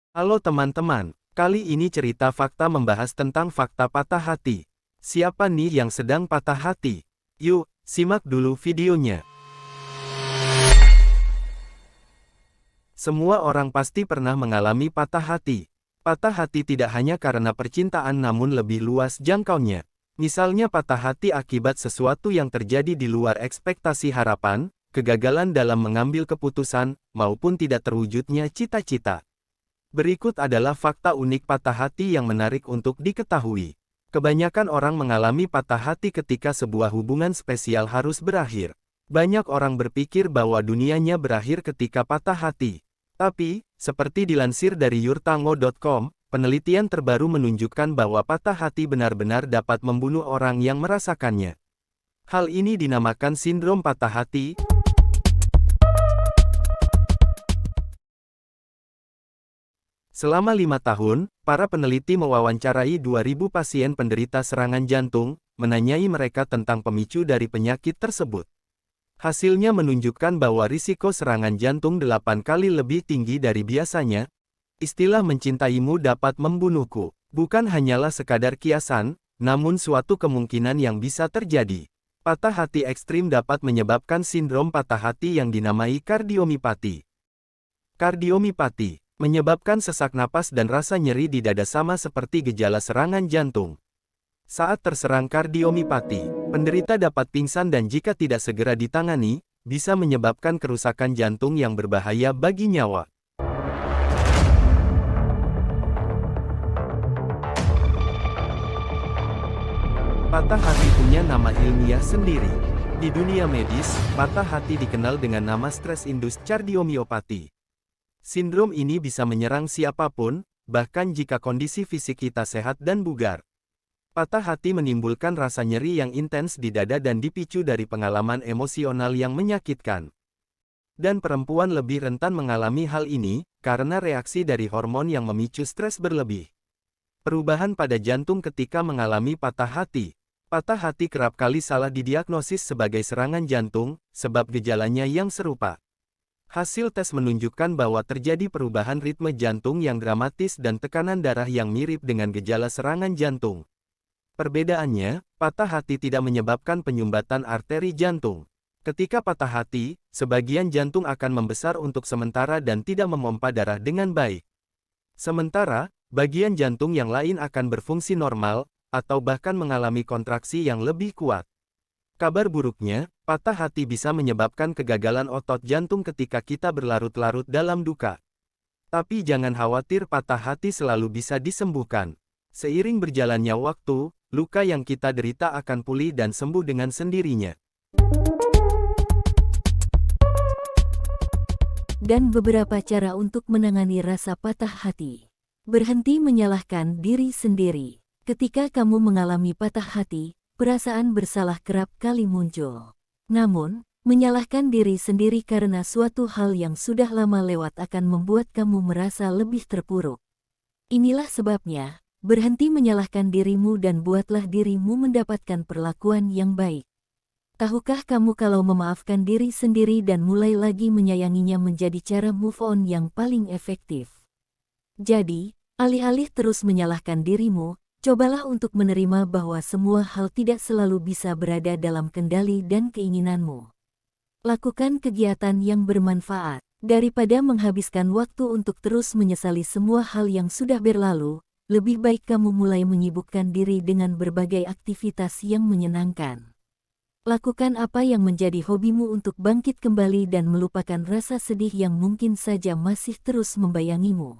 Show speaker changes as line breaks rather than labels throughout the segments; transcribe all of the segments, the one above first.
Halo teman-teman, kali ini cerita fakta membahas tentang fakta patah hati. Siapa nih yang sedang patah hati? Yuk, simak dulu videonya. Semua orang pasti pernah mengalami patah hati. Patah hati tidak hanya karena percintaan namun lebih luas jangkaunya. Misalnya patah hati akibat sesuatu yang terjadi di luar ekspektasi harapan, kegagalan dalam mengambil keputusan, maupun tidak terwujudnya cita-cita. Berikut adalah fakta unik patah hati yang menarik untuk diketahui. Kebanyakan orang mengalami patah hati ketika sebuah hubungan spesial harus berakhir. Banyak orang berpikir bahwa dunianya berakhir ketika patah hati. Tapi, seperti dilansir dari yurtango.com, penelitian terbaru menunjukkan bahwa patah hati benar-benar dapat membunuh orang yang merasakannya. Hal ini dinamakan sindrom patah hati. Selama 5 tahun, para peneliti mewawancarai 2.000 pasien penderita serangan jantung, menanyai mereka tentang pemicu dari penyakit tersebut. Hasilnya menunjukkan bahwa risiko serangan jantung 8 kali lebih tinggi dari biasanya. Istilah mencintaimu dapat membunuhku, bukan hanyalah sekadar kiasan, namun suatu kemungkinan yang bisa terjadi. Patah hati ekstrim dapat menyebabkan sindrom patah hati yang dinamai kardiomiopati. Kardiomiopati menyebabkan sesak napas dan rasa nyeri di dada sama seperti gejala serangan jantung. Saat terserang kardiomiopati, penderita dapat pingsan dan jika tidak segera ditangani, bisa menyebabkan kerusakan jantung yang berbahaya bagi nyawa. Patah hati punya nama ilmiah sendiri. Di dunia medis, patah hati dikenal dengan nama stress-induced cardiomyopathy. Sindrom ini bisa menyerang siapapun, bahkan jika kondisi fisik kita sehat dan bugar. Patah hati menimbulkan rasa nyeri yang intens di dada dan dipicu dari pengalaman emosional yang menyakitkan. Dan perempuan lebih rentan mengalami hal ini, karena reaksi dari hormon yang memicu stres berlebih. Perubahan pada jantung ketika mengalami patah hati. Patah hati kerap kali salah didiagnosis sebagai serangan jantung, sebab gejalanya yang serupa. Hasil tes menunjukkan bahwa terjadi perubahan ritme jantung yang dramatis dan tekanan darah yang mirip dengan gejala serangan jantung. Perbedaannya, patah hati tidak menyebabkan penyumbatan arteri jantung. Ketika patah hati, sebagian jantung akan membesar untuk sementara dan tidak memompa darah dengan baik. Sementara, bagian jantung yang lain akan berfungsi normal, atau bahkan mengalami kontraksi yang lebih kuat. Kabar buruknya, patah hati bisa menyebabkan kegagalan otot jantung ketika kita berlarut-larut dalam duka. Tapi jangan khawatir, patah hati selalu bisa disembuhkan. Seiring berjalannya waktu, luka yang kita derita akan pulih dan sembuh dengan sendirinya.
Dan beberapa cara untuk menangani rasa patah hati. Berhenti menyalahkan diri sendiri. Ketika kamu mengalami patah hati, perasaan bersalah kerap kali muncul. Namun, menyalahkan diri sendiri karena suatu hal yang sudah lama lewat akan membuat kamu merasa lebih terpuruk. Inilah sebabnya, berhenti menyalahkan dirimu dan buatlah dirimu mendapatkan perlakuan yang baik. Tahukah kamu kalau memaafkan diri sendiri dan mulai lagi menyayanginya menjadi cara move on yang paling efektif? Jadi, alih-alih terus menyalahkan dirimu, cobalah untuk menerima bahwa semua hal tidak selalu bisa berada dalam kendali dan keinginanmu. Lakukan kegiatan yang bermanfaat. Daripada menghabiskan waktu untuk terus menyesali semua hal yang sudah berlalu, lebih baik kamu mulai menyibukkan diri dengan berbagai aktivitas yang menyenangkan. Lakukan apa yang menjadi hobimu untuk bangkit kembali dan melupakan rasa sedih yang mungkin saja masih terus membayangimu.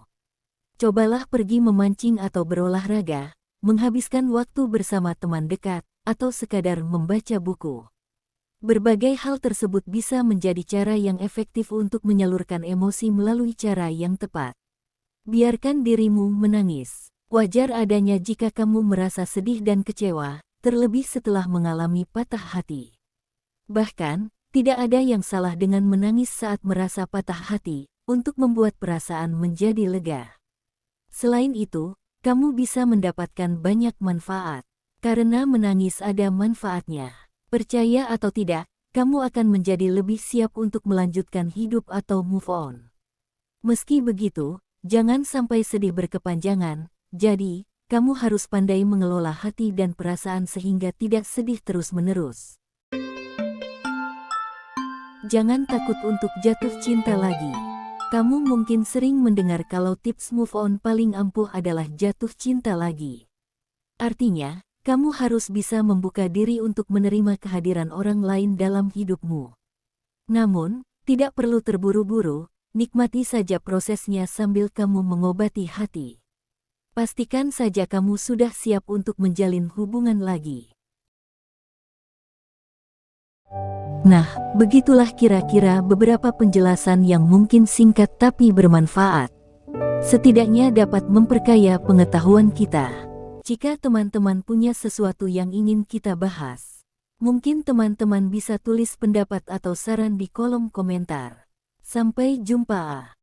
Cobalah pergi memancing atau berolahraga, menghabiskan waktu bersama teman dekat, atau sekadar membaca buku. Berbagai hal tersebut bisa menjadi cara yang efektif untuk menyalurkan emosi melalui cara yang tepat. Biarkan dirimu menangis. Wajar adanya jika kamu merasa sedih dan kecewa, terlebih setelah mengalami patah hati. Bahkan, tidak ada yang salah dengan menangis saat merasa patah hati, untuk membuat perasaan menjadi lega. Selain itu, kamu bisa mendapatkan banyak manfaat. Karena menangis ada manfaatnya. Percaya atau tidak, kamu akan menjadi lebih siap untuk melanjutkan hidup atau move on. Meski begitu, Jangan sampai sedih berkepanjangan, jadi, kamu harus pandai mengelola hati dan perasaan sehingga tidak sedih terus-menerus. Jangan takut untuk jatuh cinta lagi. Kamu mungkin sering mendengar kalau tips move on paling ampuh adalah jatuh cinta lagi. Artinya, kamu harus bisa membuka diri untuk menerima kehadiran orang lain dalam hidupmu. Namun, tidak perlu terburu-buru, nikmati saja prosesnya sambil kamu mengobati hati. Pastikan saja kamu sudah siap untuk menjalin hubungan lagi. Nah, begitulah kira-kira beberapa penjelasan yang mungkin singkat tapi bermanfaat. Setidaknya dapat memperkaya pengetahuan kita. Jika teman-teman punya sesuatu yang ingin kita bahas, mungkin teman-teman bisa tulis pendapat atau saran di kolom komentar. Sampai jumpa.